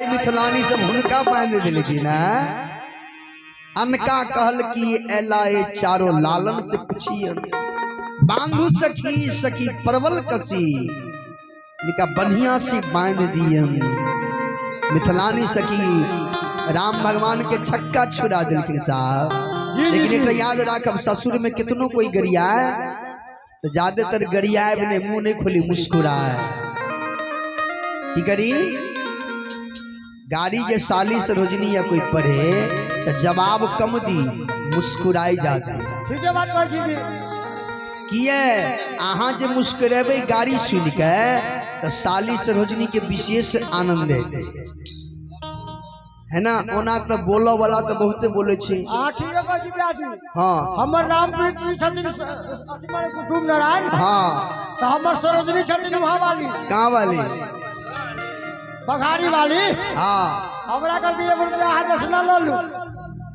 मिथिलानी सब हुनका बांध दिलकी ना। अनका कहल की एलाए चारों लालन से पूछिए बांधु सखी सखी परवल कसी निका बढ़िया से बांध दिए। मिथिलानी सखी राम भगवान के छक्का छुड़ा दिलखिन साहब। लेकिन एक याद राखब ससुर में कितनों कोई गरिया तो ज्यादातर गरिया ने मुंह नहीं खोली मुस्कुराए की करी गाड़ी के साली से रोजनी या कोई पढ़े तो जवाब कम दी मुस्कुराई जाती। ठीक है बात कही किए अहाँ जे मुस्कुराबे गाड़ी सुन के तो साली से रोजनी के विशेष आनंद देते है ना। ओना तो बोलो वाला तो बहुते बोले छी। ठीक है कही ब्याजी। हाँ हमर रामप्रीत जी छथिन अति मारे कुटुंब नारायण। हाँ तो हमर सरोजनी छथिन वहां वाली कहाँ वाली बघारी वाली। हाँ हमरा कर दी 1 रुपया हाथ दक्षिणा ल लू।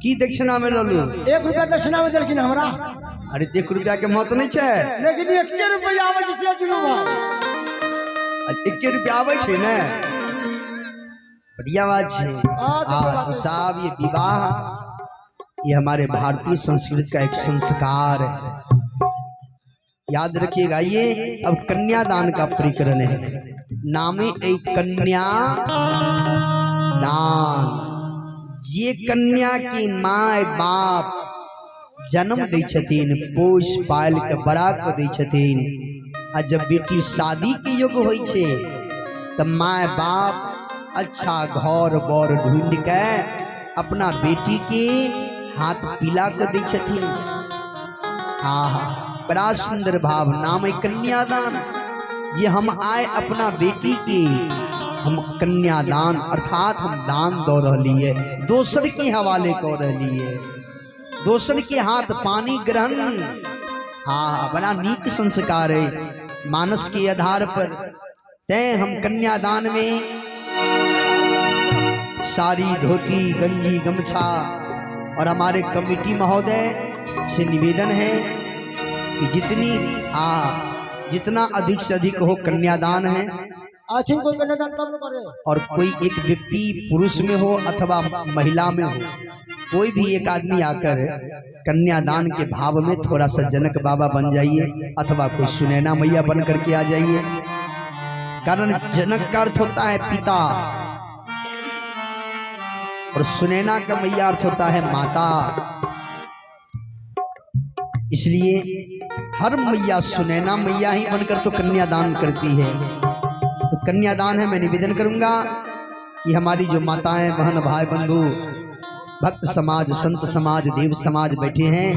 की दक्षिणा में ललू 1 रुपया दक्षिणा में देलखिन हमरा। अरे 1 रुपया के मत नहीं छे लेकिन 1 रुपया आवे से दिलू 1 रुपया आवे छे ना। बढ़िया बात है। तो साहब ये विवाह ये हमारे भारतीय संस्कृति का एक संस्कार है, याद रखिएगा। ये अब कन्यादान का प्रकरण है। नामे एक कन्या दान। ये कन्या की माय बाप जन्म दे छथिन पोष पाल के बड़ा कर दे छथिन। आ जब बेटी शादी के योग्य होई छे तब माय बाप अच्छा घर बर ढूंढ के अपना बेटी के हाथ पिला कर दे छथिन। हाँ हाँ बड़ा सुंदर भाव। नाम है कन्यादान। ये हम आए अपना बेटी की हम कन्यादान अर्थात हम दान दो रही है, दोसर के हवाले कर रही है, दोसर के हाथ पानी ग्रहण। हाँ बड़ा नीक संस्कार है मानस के आधार पर। तय हम कन्यादान में साड़ी धोती गंजी गमछा और हमारे कमेटी महोदय से निवेदन है कि जितना अधिक से अधिक हो कन्यादान है। कोई कन्यादान तब न करे। और कोई एक व्यक्ति पुरुष में हो अथवा महिला में हो, कोई भी एक आदमी आकर कन्यादान के भाव में थोड़ा सा जनक बाबा बन जाइए अथवा कोई सुनैना मैया बन करके आ जाइए। कारण जनक का अर्थ होता है पिता और सुनैना का मैया अर्थ होता है माता। इसलिए हर मैया सुनैना मैया ही बनकर तो कन्यादान करती है। तो कन्यादान है मैं निवेदन करूंगा कि हमारी जो माताएं बहन भाई बंधु भक्त समाज संत समाज देव समाज बैठे हैं